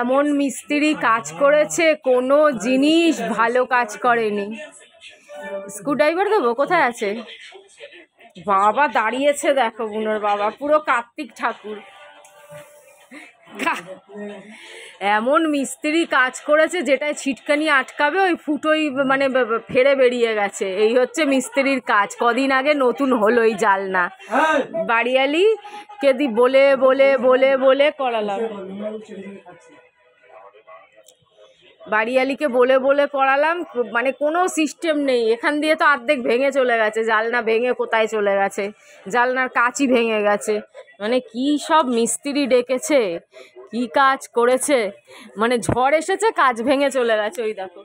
এমন মিস্ত্রি কাজ করেছে, কোনো জিনিস ভালো কাজ করেনি। স্ক্রুড্রাইভার দেবো, কোথায় আছে? বাবা দাঁড়িয়েছে দেখো, বুনোর বাবা পুরো কার্তিক ঠাকুর। এমন মিস্ত্রি কাজ করেছে যেটায় ছিটকানি আটকাবে ওই ফুটোই মানে ফেরে বেরিয়ে গেছে। এই হচ্ছে মিস্ত্রির কাজ। কদিন আগে নতুন হলো এই জালনা, বাড়িয়ালি কে দি বলে বলে বলে বলে করালাম, বাড়িয়ালিকে বলে বলে করালাম, মানে কোনো সিস্টেম নেই। এখান দিয়ে তো অর্ধেক ভেঙে চলে গেছে, জালনা ভেঙে কোথায় চলে গেছে, জালনার কাঁচই ভেঙে গেছে। মানে কি সব মিস্ত্রি ডেকেছে, কি কাজ করেছে, মানে ঝড় এসেছে কাজ ভেঙে চলে গেছে। ওই দেখো